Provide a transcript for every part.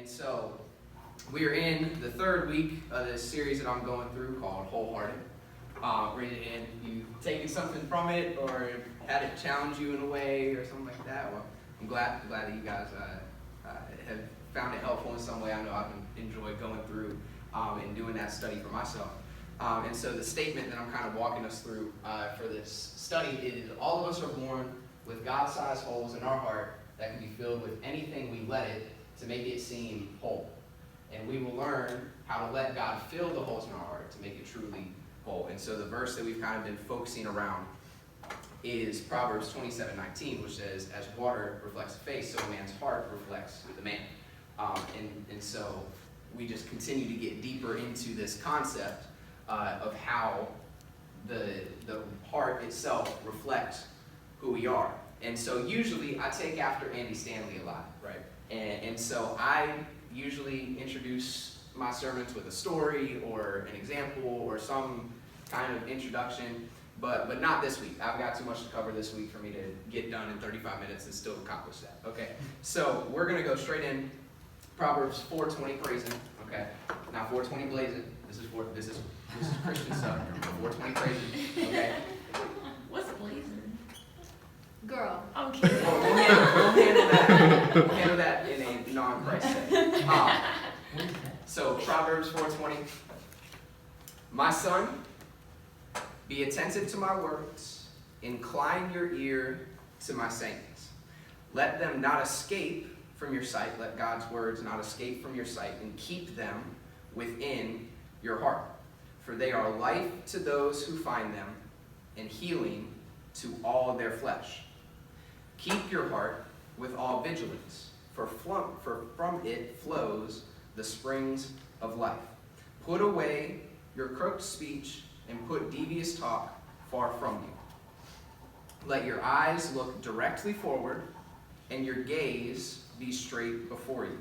And so we are in the third week of this series that I'm going through called Wholehearted. And you taken something from it or had it challenge you in a way or something like that? Well, I'm glad that you guys have found it helpful in some way. I know I've enjoyed going through and doing that study for myself. And so the statement that I'm kind of walking us through for this study is all of us are born with God-sized holes in our heart that can be filled with anything we let it to make it seem whole. And we will learn how to let God fill the holes in our heart to make it truly whole. And so the verse that we've kind of been focusing around is Proverbs 27:19, which says, as water reflects the face, so a man's heart reflects the man. And so we just continue to get deeper into this concept of how the heart itself reflects who we are. And so usually I take after Andy Stanley a lot, right? And so I usually introduce my sermons with a story or an example or some kind of introduction, but not this week. I've got too much to cover this week for me to get done in 35 minutes and still accomplish that, okay? So we're going to go straight in. Proverbs 4:20 praising, okay? Not 4:20 blazing. This is Christian stuff. 4:20 praising, okay? What's blazing? Girl. I'm kidding. We'll handle that in a non-Christ setting. So Proverbs 4:20. My son, be attentive to my words, incline your ear to my sayings. Let them not escape from your sight, let God's words not escape from your sight, and keep them within your heart. For they are life to those who find them, and healing to all their flesh. Keep your heart with all vigilance, for from it flows the springs of life. Put away your crooked speech and put devious talk far from you. Let your eyes look directly forward and your gaze be straight before you.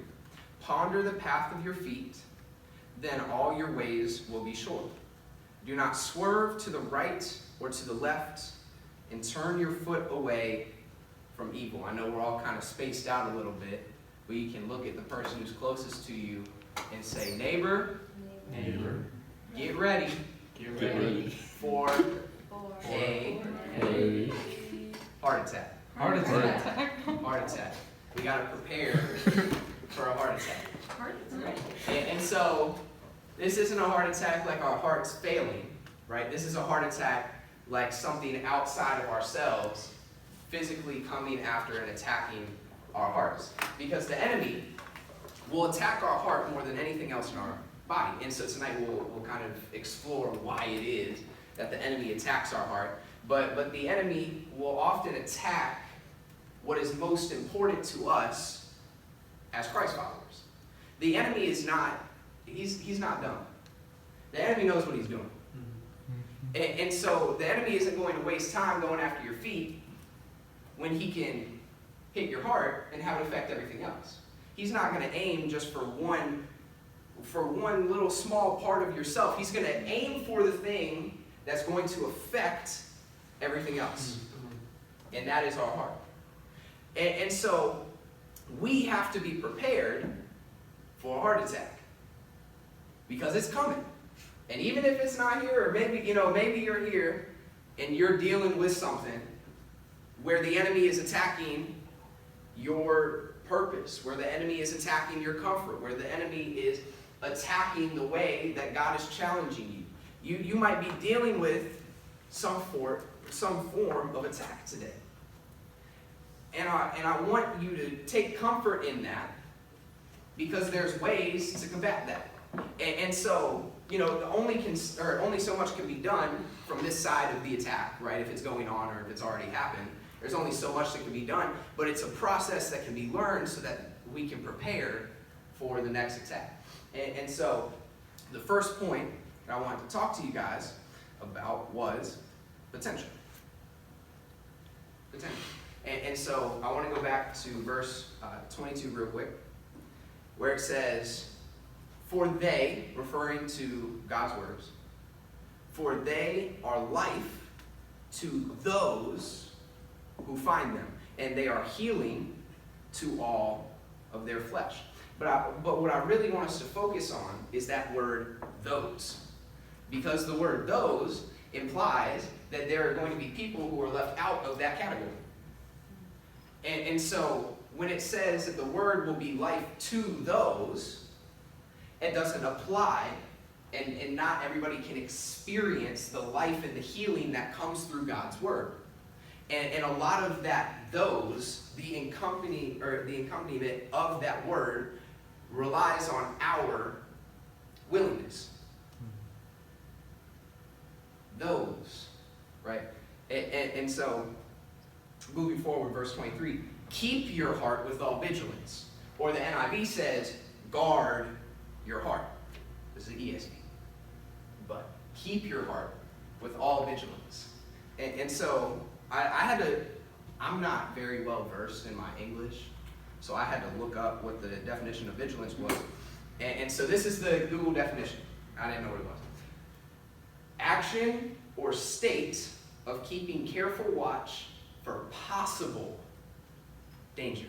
Ponder the path of your feet, then all your ways will be sure. Do not swerve to the right or to the left, and turn your foot away from evil. I know we're all kind of spaced out a little bit, but you can look at the person who's closest to you and say, neighbor, get ready for a heart attack. Heart attack. We got to prepare for a heart attack. Heart attack. And so this isn't a heart attack like our heart's failing, right? This is a heart attack like something outside of ourselves physically coming after and attacking our hearts. Because the enemy will attack our heart more than anything else in our body. And so tonight we'll kind of explore why it is that the enemy attacks our heart. But the enemy will often attack what is most important to us as Christ followers. The enemy is not, he's not dumb. The enemy knows what he's doing. And so the enemy isn't going to waste time going after your feet when he can hit your heart and have it affect everything else. He's not going to aim just for one little small part of yourself. He's going to aim for the thing that's going to affect everything else. And that is our heart. And so we have to be prepared for a heart attack. Because it's coming. And even if it's not here, or maybe you're here and you're dealing with something where the enemy is attacking your purpose, where the enemy is attacking your comfort, where the enemy is attacking the way that God is challenging you. You might be dealing with some form of attack today. And I want you to take comfort in that because there's ways to combat that. And so, only so much can be done from this side of the attack, right? If it's going on or if it's already happened. There's only so much that can be done, but it's a process that can be learned so that we can prepare for the next attack. And so the first point that I wanted to talk to you guys about was potential. Potential. And so I want to go back to verse 22 real quick, where it says, for they, referring to God's words, for they are life to those who find them, and they are healing to all of their flesh. But what I really want us to focus on is that word those. Because the word those implies that there are going to be people who are left out of that category. And so when it says that the word will be life to those, it doesn't apply, and not everybody can experience the life and the healing that comes through God's word. And a lot of that those, the accompaniment of that word relies on our willingness. Those, right? And so, moving forward, verse 23, keep your heart with all vigilance. Or the NIV says, guard your heart. This is the ESV. But keep your heart with all vigilance. And so, I'm not very well versed in my English, so I had to look up what the definition of vigilance was. And so this is the Google definition. I didn't know what it was. Action or state of keeping careful watch for possible danger.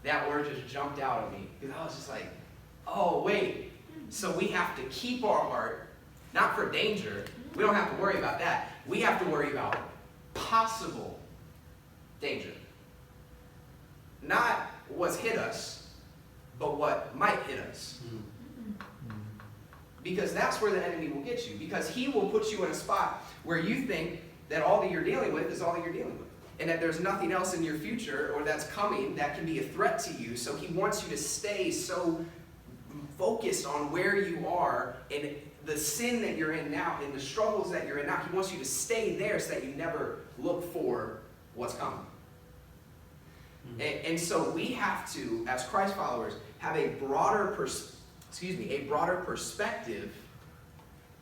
That word just jumped out at me because I was just like, oh, wait. So we have to keep our heart, not for danger. We don't have to worry about that. We have to worry about possible danger. Not what's hit us, but what might hit us. Because that's where the enemy will get you. Because he will put you in a spot where you think that all that you're dealing with is all that you're dealing with. And that there's nothing else in your future or that's coming that can be a threat to you. So he wants you to stay so focused on where you are and the sin that you're in now and the struggles that you're in now. He wants you to stay there so that you never look for what's coming. And so we have to, as Christ followers, have a broader perspective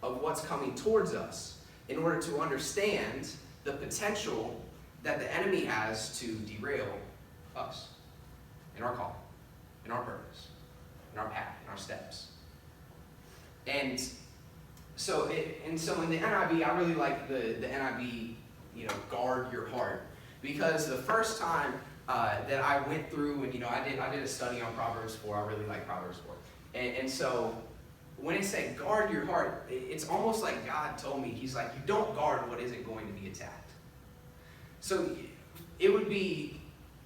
of what's coming towards us in order to understand the potential that the enemy has to derail us in our call, in our purpose, in our path, in our steps. And so in the NIV, I really like the NIV, guard your heart. Because the first time that I went through and, I did a study on Proverbs 4. I really like Proverbs 4. And so when it said guard your heart, it's almost like God told me, he's like, you don't guard what isn't going to be attacked. So it would be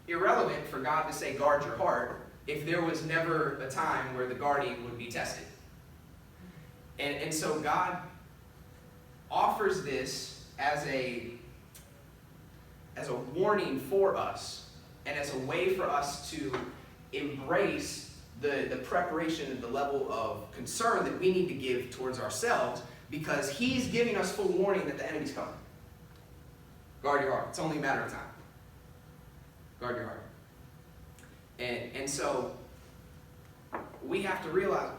irrelevant for God to say guard your heart if there was never a time where the guarding would be tested. And so God offers this as a warning for us and as a way for us to embrace the preparation and the level of concern that we need to give towards ourselves, because he's giving us full warning that the enemy's coming. Guard your heart. It's only a matter of time. Guard your heart. And so we have to realize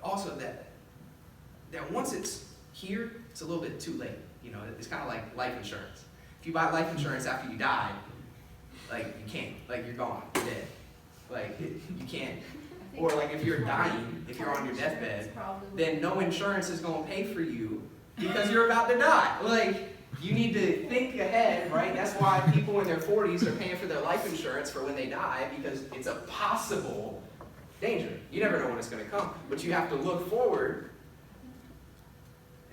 also that once it's here, it's a little bit too late. It's kind of like life insurance. If you buy life insurance after you die, you can't. You're gone. You're dead. You can't. Or if you're dying, if you're on your deathbed, then no insurance is going to pay for you because you're about to die. You need to think ahead, right? That's why people in their 40s are paying for their life insurance for when they die, because it's a possible danger. You never know when it's going to come, but you have to look forward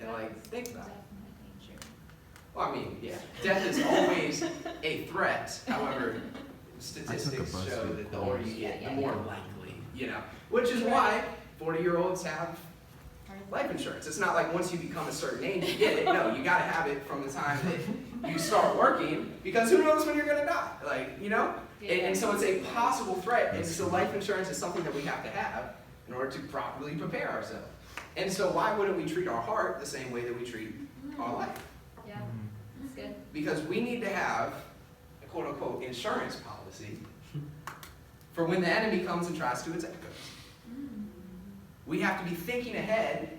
and think about it. Well, death is always a threat. However, statistics show that the older you get, the more likely, which is why 40-year-olds have life insurance. It's not like once you become a certain age, you get it. No, you got to have it from the time that you start working, because who knows when you're going to die, And so it's a possible threat, and so life insurance is something that we have to have in order to properly prepare ourselves. And so why wouldn't we treat our heart the same way that we treat our life? Yeah, that's good. Because we need to have a quote-unquote insurance policy for when the enemy comes and tries to attack us. We have to be thinking ahead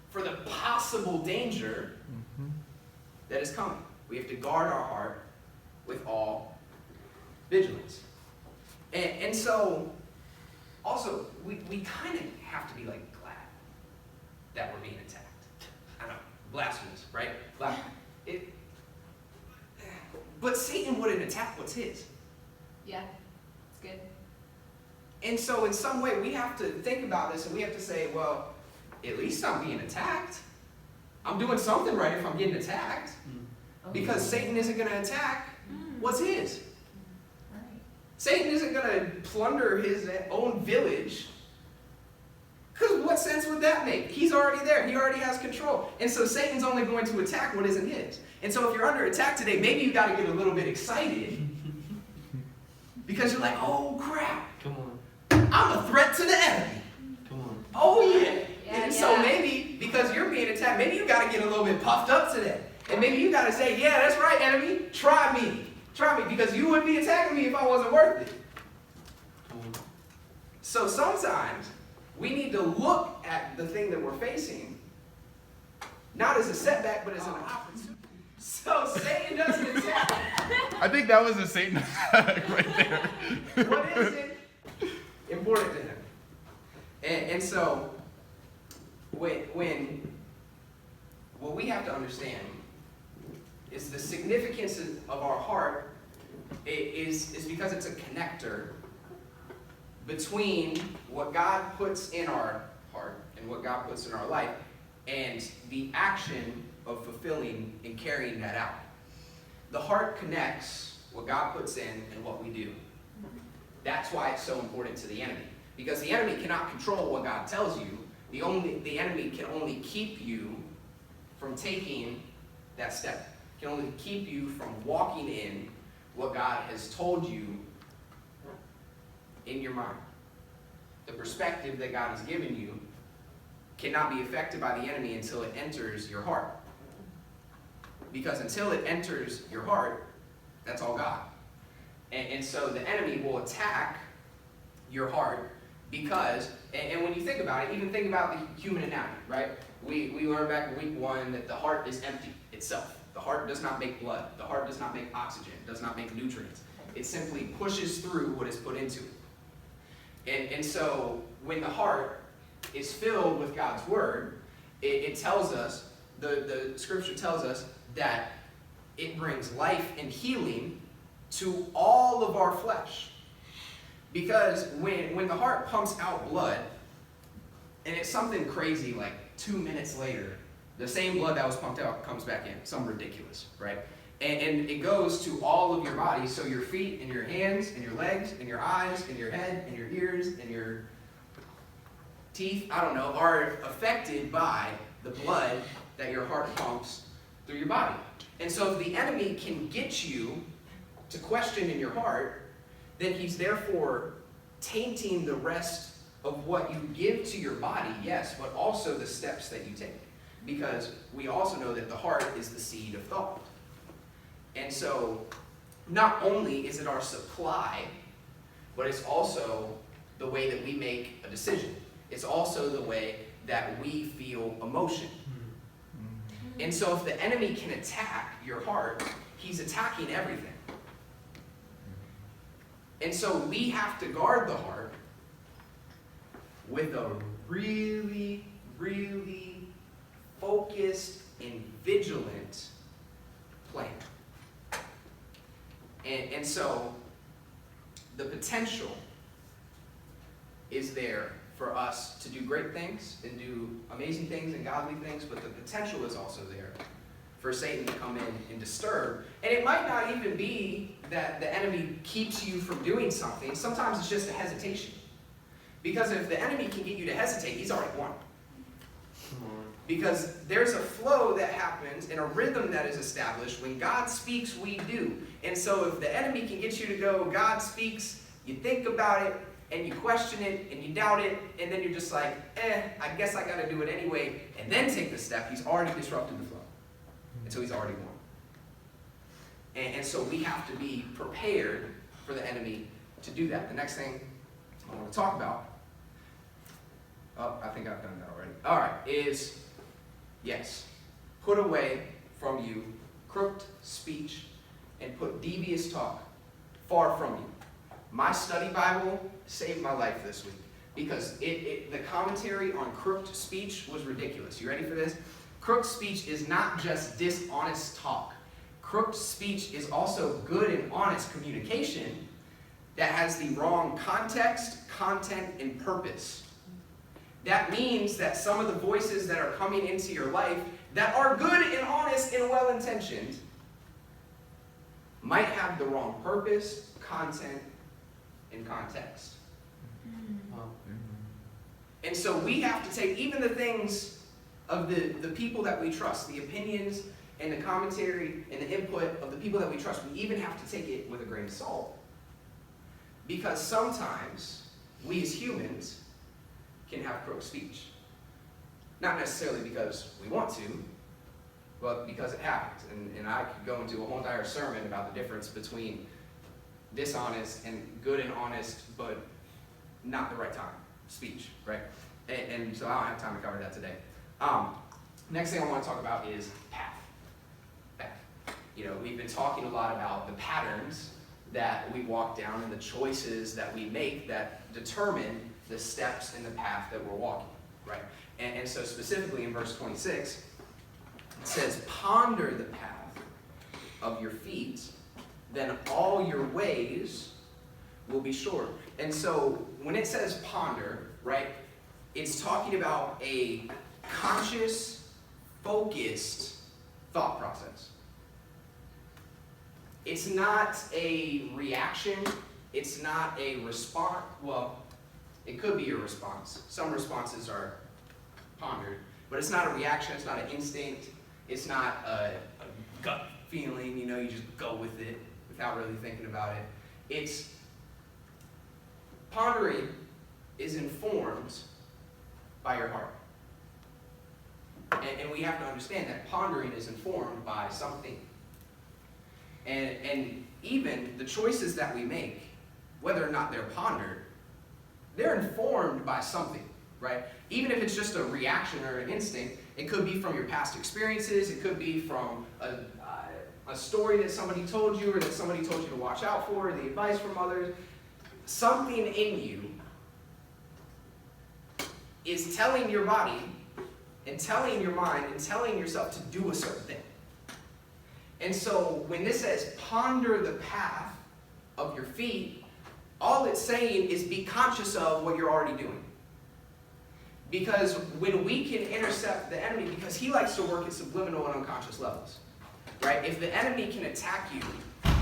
for the possible danger that is coming. We have to guard our heart with all vigilance. And so, also, we kind of have to be glad that we're being attacked. I know, blasphemous, right? But Satan wouldn't attack what's his. Yeah, it's good. And so in some way, we have to think about this and we have to say, well, at least I'm being attacked. I'm doing something right if I'm getting attacked. Because Satan isn't going to attack what's his. Right. Satan isn't going to plunder his own village. Because what sense would that make? He's already there. He already has control. And so Satan's only going to attack what isn't his. And so if you're under attack today, maybe you got to get a little bit excited. Because you're like, oh crap. Come on. I'm a threat to the enemy. Come on. Oh yeah. Yeah, And so yeah. maybe because you're being attacked, maybe you got to get a little bit puffed up today. And maybe you got to say, yeah, that's right, enemy. Try me. Try me. Because you wouldn't be attacking me if I wasn't worth it. Come on. So sometimes we need to look at the thing that we're facing, not as a setback, but as an opportunity. So Satan doesn't attack. I think that was a Satan attack right there. What is it important to him? And so when what we have to understand is the significance of our heart is because it's a connector between what God puts in our heart and what God puts in our life and the action of fulfilling and carrying that out. The heart connects what God puts in and what we do. That's why it's so important to the enemy. Because the enemy cannot control what God tells you. The enemy can only keep you from taking that step. Can only keep you from walking in what God has told you in your mind. The perspective that God has given you cannot be affected by the enemy until it enters your heart. Because until it enters your heart, that's all God. And so the enemy will attack your heart because, and when you think about it, even think about the human anatomy, right? We learned back in week 1 that the heart is empty itself. The heart does not make blood. The heart does not make oxygen. It does not make nutrients. It simply pushes through what is put into it. And so when the heart is filled with God's word, it tells us, the scripture tells us that it brings life and healing to all of our flesh. Because when the heart pumps out blood, and it's something crazy like 2 minutes later, the same blood that was pumped out comes back in. Something ridiculous, right? And it goes to all of your body, so your feet and your hands and your legs and your eyes and your head and your ears and your teeth, I don't know, are affected by the blood that your heart pumps through your body. And so if the enemy can get you to question in your heart, then he's therefore tainting the rest of what you give to your body, yes, but also the steps that you take. Because we also know that the heart is the seed of thought. And so not only is it our supply, but it's also the way that we make a decision. It's also the way that we feel emotion. And so if the enemy can attack your heart, he's attacking everything. And so we have to guard the heart with a really, really focused and vigilant plan. And so the potential is there for us to do great things and do amazing things and godly things, but the potential is also there for Satan to come in and disturb. And it might not even be that the enemy keeps you from doing something. Sometimes it's just a hesitation. Because if the enemy can get you to hesitate, he's already won. Because there's a flow that happens and a rhythm that is established. When God speaks, we do. And so if the enemy can get you to go, God speaks, you think about it, and you question it, and you doubt it, and then you're just like, I guess I got to do it anyway, and then take the step, he's already disrupted the flow. And so he's already won. And so we have to be prepared for the enemy to do that. The next thing I want to talk about, I think I've done that already. All right, is, yes, put away from you crooked speech and put devious talk far from you. My study Bible saved my life this week because the commentary on crooked speech was ridiculous. You ready for this? Crooked speech is not just dishonest talk. Crooked speech is also good and honest communication that has the wrong context, content, and purpose. That means that some of the voices that are coming into your life that are good and honest and well-intentioned might have the wrong purpose, content, and context. Wow. And so we have to take even the things of the people that we trust, the opinions and the commentary and the input of the people that we trust, we even have to take it with a grain of salt. Because sometimes we as humans can have crooked speech. Not necessarily because we want to, but because it happens. And I could go into a whole entire sermon about the difference between dishonest and good and honest, but not the right time speech, right? And so I don't have time to cover that today. Next thing I want to talk about is path. We've been talking a lot about the patterns that we walk down and the choices that we make that determine the steps in the path that we're walking, right? And so specifically in verse 26, it says, ponder the path of your feet, then all your ways will be sure. And so when it says ponder, right, it's talking about a conscious, focused thought process. It's not a reaction. It's not a response. Well, it could be a response. Some responses are pondered, but it's not a reaction. It's not an instinct. It's not a gut feeling. You just go with it without really thinking about it. It's pondering is informed by your heart. And we have to understand that pondering is informed by something. And even the choices that we make, whether or not they're pondered, they're informed by something, right? Even if it's just a reaction or an instinct, it could be from your past experiences, it could be from a story that somebody told you or that somebody told you to watch out for, the advice from others. Something in you is telling your body and telling your mind and telling yourself to do a certain thing. And so when this says ponder the path of your feet, all it's saying is be conscious of what you're already doing. Because when we can intercept the enemy, because he likes to work at subliminal and unconscious levels, right? If the enemy can attack you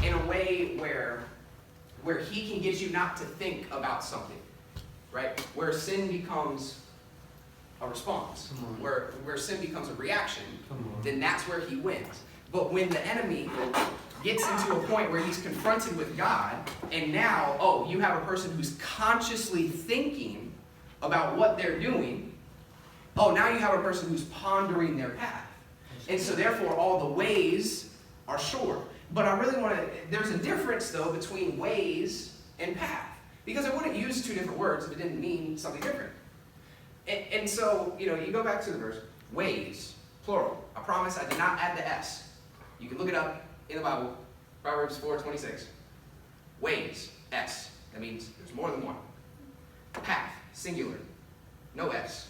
in a way where he can get you not to think about something, right? Where sin becomes a response, where sin becomes a reaction, then that's where he wins. But when the enemy gets into a point where he's confronted with God, and now, you have a person who's consciously thinking about what they're doing, now you have a person who's pondering their path. And so therefore, all the ways are sure. But I really want to, there's a difference, though, between ways and path. Because I wouldn't use two different words if it didn't mean something different. And so, you go back to the verse, ways, plural. I promise I did not add the S. You can look it up in the Bible, Proverbs 4:26. Ways, S. That means there's more than one. Path, singular. No S.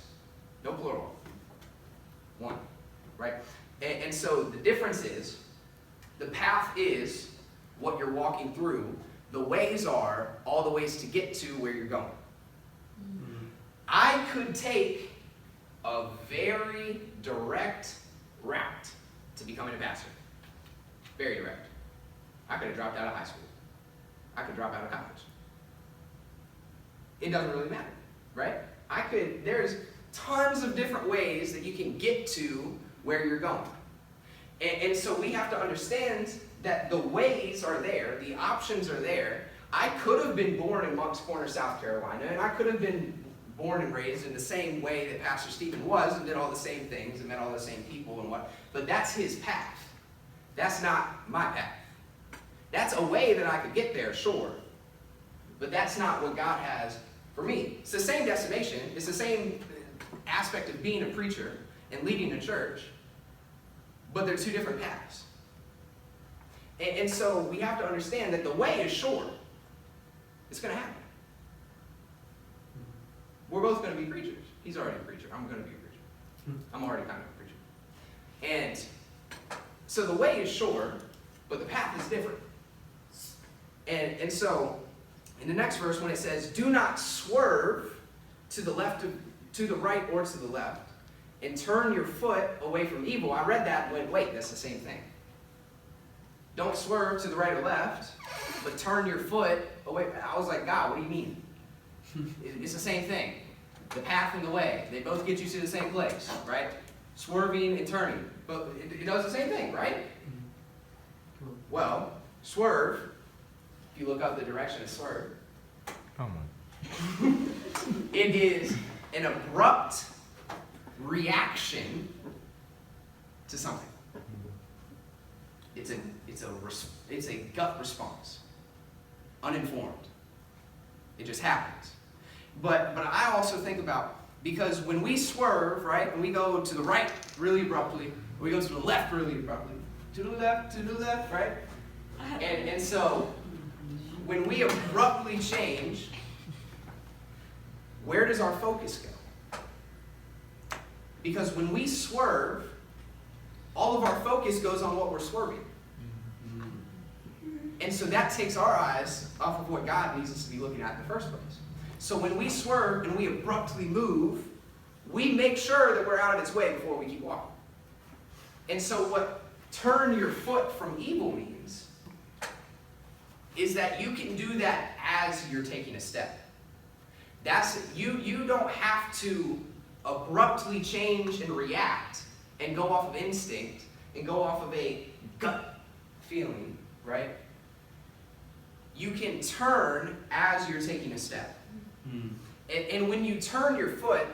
No plural. One. Right? And so the difference is, the path is what you're walking through. The ways are all the ways to get to where you're going. Mm-hmm. I could take a very direct route to becoming a pastor. Very direct. I could have dropped out of high school. I could drop out of college. It doesn't really matter, right? There's tons of different ways that you can get to where you're going. And so we have to understand that the ways are there, the options are there. I could have been born in Moncks Corner, South Carolina, and I could have been born and raised in the same way that Pastor Stephen was and did all the same things and met all the same people and what. But that's his path. That's not my path. That's a way that I could get there, sure. But that's not what God has for me. It's the same destination. It's the same aspect of being a preacher and leading a church. But they're two different paths. And so we have to understand that the way is sure. It's going to happen. We're both going to be preachers. He's already a preacher. I'm going to be a preacher. I'm already kind of a preacher. And so the way is sure, but the path is different. And so In the next verse, when it says, do not swerve to the right or to the left, and turn your foot away from evil. I read that and went, wait, that's the same thing. Don't swerve to the right or left, but turn your foot away. I was like, God, what do you mean? It's the same thing. The path and the way, they both get you to the same place, right? Swerving and turning, but it does the same thing, right? Well, swerve, if you look up the direction of swerve, Oh my. it is an abrupt reaction to something. It's a gut response, uninformed. It just happens. But I also think about, because when we swerve, right, when we go to the right really abruptly, we go to the left really abruptly, to the left, right? And so when we abruptly change, where does our focus go? Because when we swerve, all of our focus goes on what we're swerving. And so that takes our eyes off of what God needs us to be looking at in the first place. So when we swerve and we abruptly move, we make sure that we're out of its way before we keep walking. And so what turn your foot from evil means is that you can do that as you're taking a step. You don't have to abruptly change and react and go off of instinct and go off of a gut feeling, right? You can turn as you're taking a step. And when you turn your foot,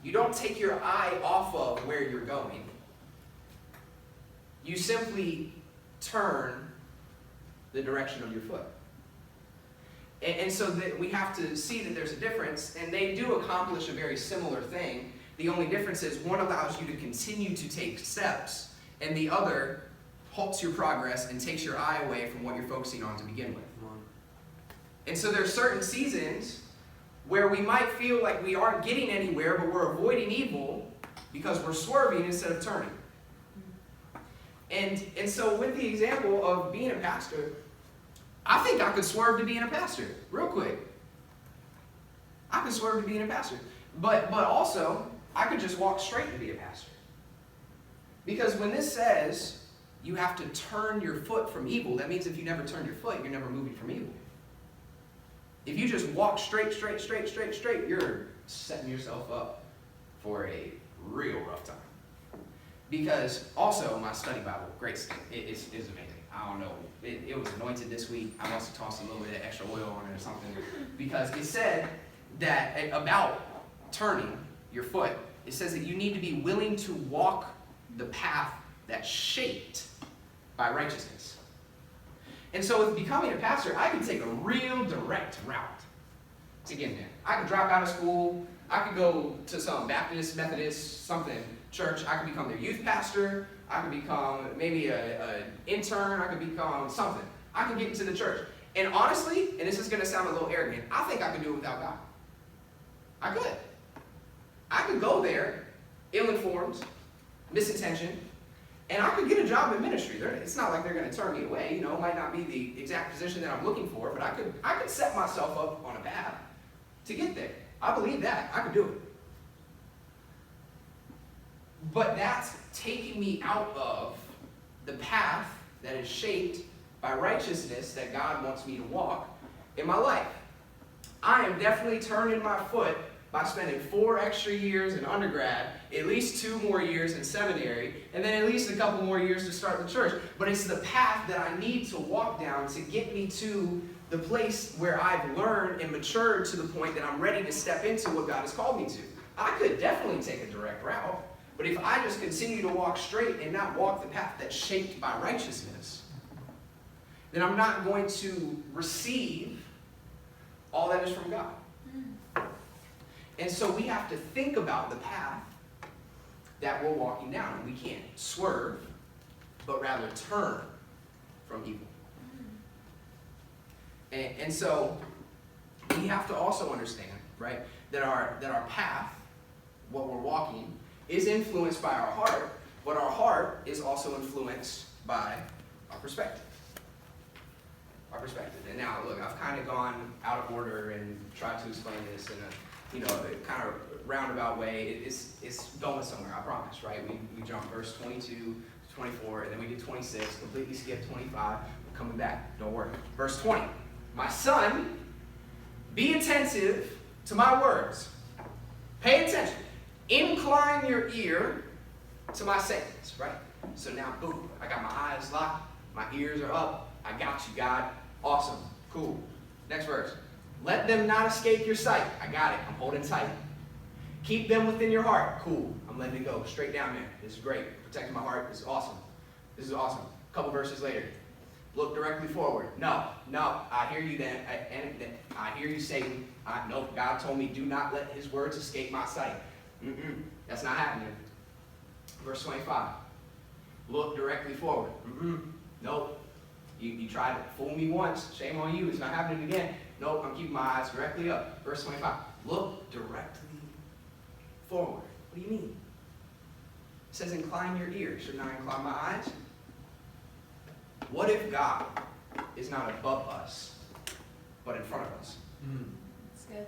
you don't take your eye off of where you're going. You simply turn the direction of your foot. And so that we have to see that there's a difference, and they do accomplish a very similar thing. The only difference is one allows you to continue to take steps, and the other halts your progress and takes your eye away from what you're focusing on to begin with. And so there's certain seasons where we might feel like we aren't getting anywhere, but we're avoiding evil because we're swerving instead of turning. And so with the example of being a pastor, I think I could swerve to being a pastor real quick. I could swerve to being a pastor. But also, I could just walk straight to be a pastor. Because when this says you have to turn your foot from evil, that means if you never turn your foot, you're never moving from evil. If you just walk straight, you're setting yourself up for a real rough time. Because also my study Bible, great study, it's amazing. I don't know, it was anointed this week. I must have tossed a little bit of extra oil on it or something. Because it said that about turning your foot, it says that you need to be willing to walk the path that's shaped by righteousness. And so with becoming a pastor, I could take a real direct route to get there. I could drop out of school. I could go to some Baptist, Methodist, something church. I could become their youth pastor. I could become maybe an intern. I could become something. I could get into the church. And honestly, and this is going to sound a little arrogant, I think I could do it without God. I could. I could go there, ill-informed, misintentioned, and I could get a job in ministry. It's not like they're going to turn me away. You know, it might not be the exact position that I'm looking for, but I could set myself up on a path to get there. I believe that. I could do it. But that's taking me out of the path that is shaped by righteousness that God wants me to walk in my life. I am definitely turning my foot by spending 4 extra years in undergrad, at least 2 more years in seminary, and then at least a couple more years to start the church. But it's the path that I need to walk down to get me to the place where I've learned and matured to the point that I'm ready to step into what God has called me to. I could definitely take a direct route, but if I just continue to walk straight and not walk the path that's shaped by righteousness, then I'm not going to receive all that is from God. And so we have to think about the path that we're walking down. We can't swerve, but rather turn from evil. And so we have to also understand, right, that our path, what we're walking, is influenced by our heart, but our heart is also influenced by our perspective. Our perspective. And now, look, I've kind of gone out of order and tried to explain this in a, a kind of roundabout way. It's going somewhere, I promise, right? We jumped verse 22 to 24, and then we did 26, completely skipped 25. We're coming back, don't worry. Verse 20, my son, be attentive to my words. Pay attention. Incline your ear to my sayings, right? So now, boom, I got my eyes locked, my ears are up. I got you, God. Awesome. Cool. Next verse. Let them not escape your sight. I got it. I'm holding tight. Keep them within your heart. Cool. I'm letting it go. Straight down there. This is great. Protecting my heart. This is awesome. This is awesome. A couple verses later. Look directly forward. No. I hear you then. I hear you, Satan. No, God told me, do not let his words escape my sight. That's not happening. Verse 25. Look directly forward. Nope. You tried to fool me once. Shame on you. It's not happening again. Nope. I'm keeping my eyes directly up. Verse 25. Look directly forward. What do you mean? It says incline your ears. Shouldn't I incline my eyes? What if God is not above us, but in front of us? That's good.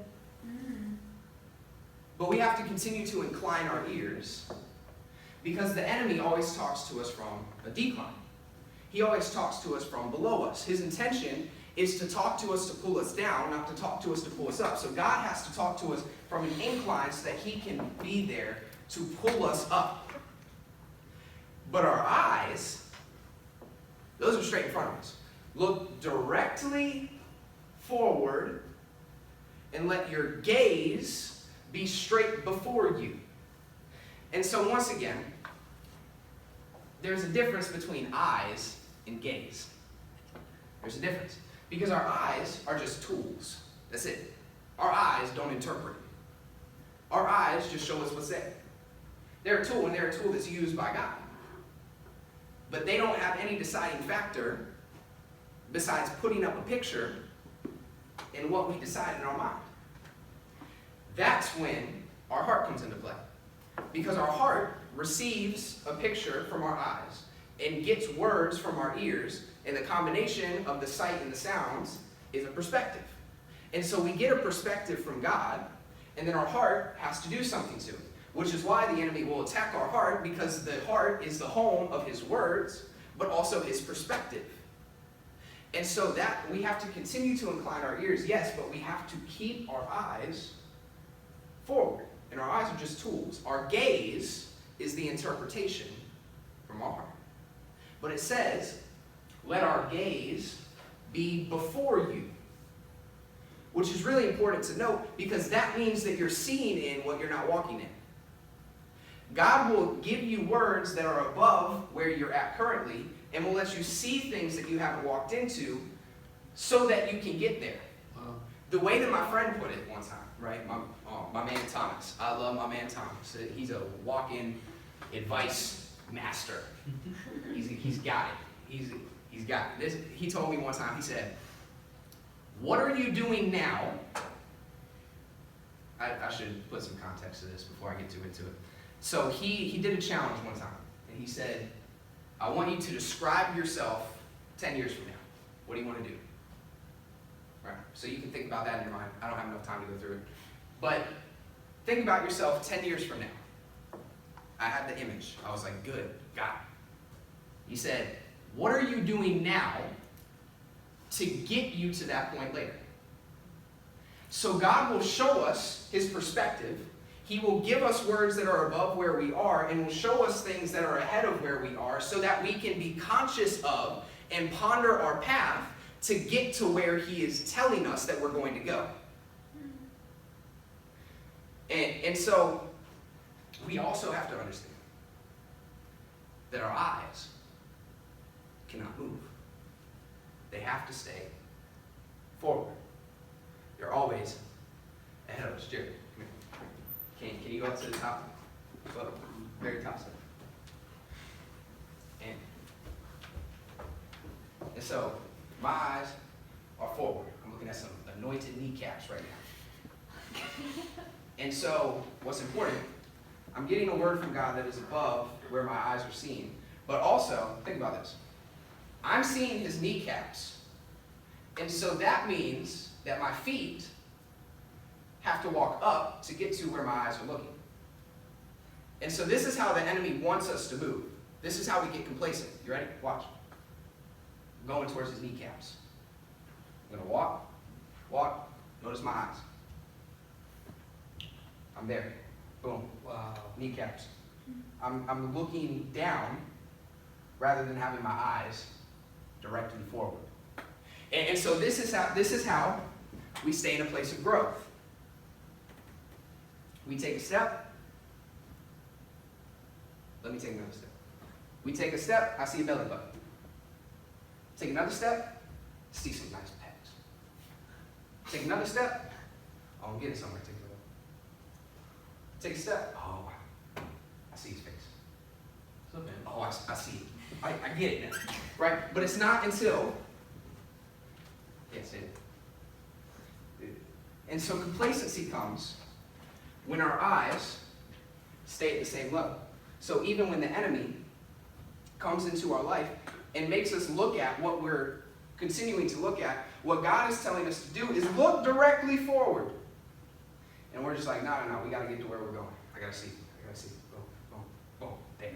But we have to continue to incline our ears because the enemy always talks to us from a decline. He always talks to us from below us. His intention is to talk to us to pull us down, not to talk to us to pull us up. So God has to talk to us from an incline so that he can be there to pull us up. But our eyes, those are straight in front of us. Look directly forward and let your gaze be straight before you. And so once again, there's a difference between eyes and gaze. There's a difference. Because our eyes are just tools. That's it. Our eyes don't interpret. Our eyes just show us what's there. They're a tool, and they're a tool that's used by God. But they don't have any deciding factor besides putting up a picture in what we decide in our mind. That's when our heart comes into play. Because our heart receives a picture from our eyes and gets words from our ears, and the combination of the sight and the sounds is a perspective. And so we get a perspective from God, and then our heart has to do something to it, which is why the enemy will attack our heart, because the heart is the home of his words, but also his perspective. And so that we have to continue to incline our ears, yes, but we have to keep our eyes forward. And our eyes are just tools. Our gaze is the interpretation from our heart. But it says, let our gaze be before you. Which is really important to note, because that means that you're seeing in what you're not walking in. God will give you words that are above where you're at currently, and will let you see things that you haven't walked into so that you can get there. Wow. The way that my friend put it one time, right? My man Thomas. I love my man Thomas. He's a walk-in advice master. He's got it. He's got it. This, he told me one time, he said, what are you doing now? I should put some context to this before I get too into it. So he did a challenge one time, and he said, I want you to describe yourself 10 years from now. What do you want to do? Right? So you can think about that in your mind. I don't have enough time to go through it. But think about yourself 10 years from now. I had the image. I was like, good, got it. He said, what are you doing now to get you to that point later? So God will show us his perspective. He will give us words that are above where we are, and will show us things that are ahead of where we are, so that we can be conscious of and ponder our path to get to where he is telling us that we're going to go. And so we also have to understand that our eyes cannot move. They have to stay forward. They're always ahead of us. Jared, come here. Can you go up to the top? Well, very top side. And so my eyes are forward. I'm looking at some anointed kneecaps right now. And so what's important, I'm getting a word from God that is above where my eyes are seeing. But also, think about this. I'm seeing his kneecaps And so that means that my feet have to walk up to get to where my eyes are looking. And so this is how the enemy wants us to move. This is how we get complacent. You ready? Watch. I'm going towards his kneecaps. I'm going to walk. Notice my eyes. I'm there. Boom. Wow. Kneecaps. I'm looking down rather than having my eyes directly forward. And so this is how we stay in a place of growth. We take a step. Let me take another step. We take a step, I see a belly button. Take another step, see some nice pecs. Take another step, oh, I'm getting somewhere. Take a step, oh, wow. I see his face. What's up, man? Oh, I see it. I get it now. Right? But it's not until, yes, it. And so complacency comes when our eyes stay at the same level. So even when the enemy comes into our life and makes us look at what we're continuing to look at, what God is telling us to do is look directly forward. And we're just like, no, we got to get to where we're going. I got to see. Boom, there.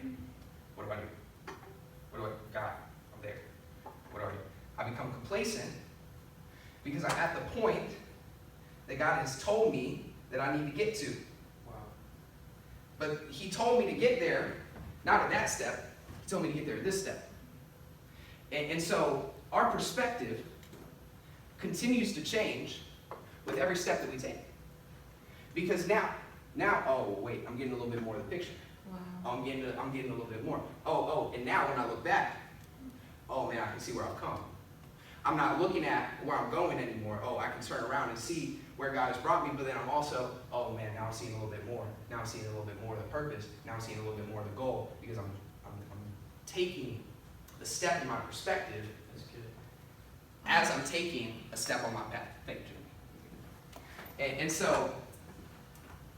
What do I do? God, I'm there. What do? I become complacent because I'm at the point that God has told me that I need to get to. Wow. But he told me to get there, not at that step. He told me to get there at this step. And so our perspective continues to change with every step that we take. Because now, oh wait, I'm getting a little bit more of the picture. Wow. Oh, I'm getting a little bit more. Oh, and now when I look back, oh man, I can see where I've come. I'm not looking at where I'm going anymore. Oh, I can turn around and see where God has brought me, but then I'm also, oh man, now I'm seeing a little bit more. Now I'm seeing a little bit more of the purpose. Now I'm seeing a little bit more of the goal because I'm taking the step in my perspective That's good. as I'm taking a step on my path. Thank you, Jimmy. And so,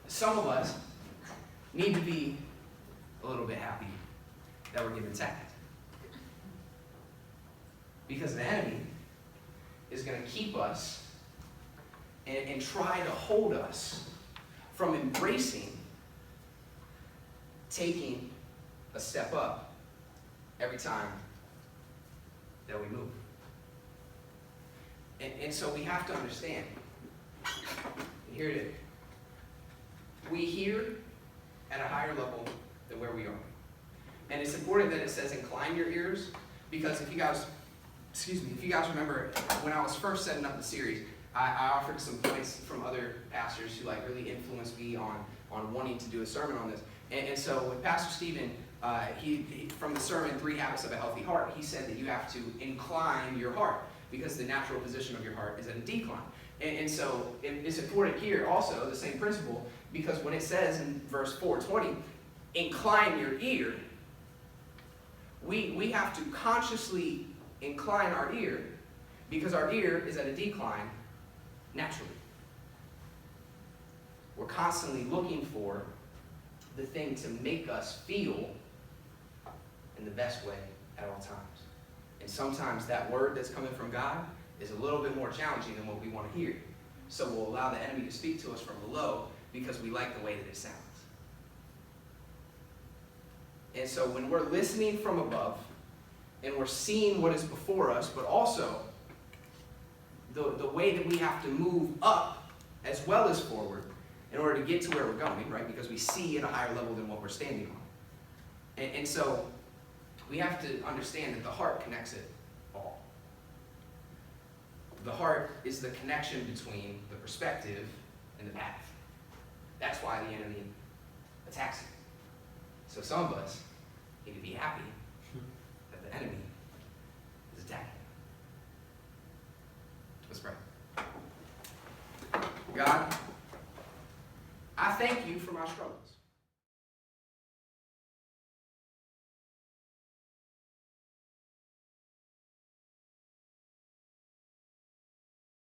some of us need to be a little bit happy that we're getting attacked. Because the enemy is going to keep us and try to hold us from embracing taking a step up every time that we move. And so we have to understand, and here it is, we hear at a higher level than where we are. And it's important that it says incline your ears, because if you guys remember when I was first setting up the series, I offered some points from other pastors who really influenced me on wanting to do a sermon on this. And so with Pastor Stephen, he from the sermon 3 Habits of a Healthy Heart, he said that you have to incline your heart because the natural position of your heart is at a decline. And so it's important here also, the same principle, because when it says in verse 4:20, incline your ear, we have to consciously incline our ear because our ear is at a decline naturally. We're constantly looking for the thing to make us feel in the best way at all times. And sometimes that word that's coming from God is a little bit more challenging than what we want to hear. So we'll allow the enemy to speak to us from below because we like the way that it sounds. And so when we're listening from above and we're seeing what is before us, but also the way that we have to move up as well as forward in order to get to where we're going, right? Because we see at a higher level than what we're standing on. And so we have to understand that the heart connects it all. The heart is the connection between the perspective and the path. That's why the enemy attacks it. So some of us need to be happy that the enemy is attacking. Let's pray. God, I thank you for my struggles.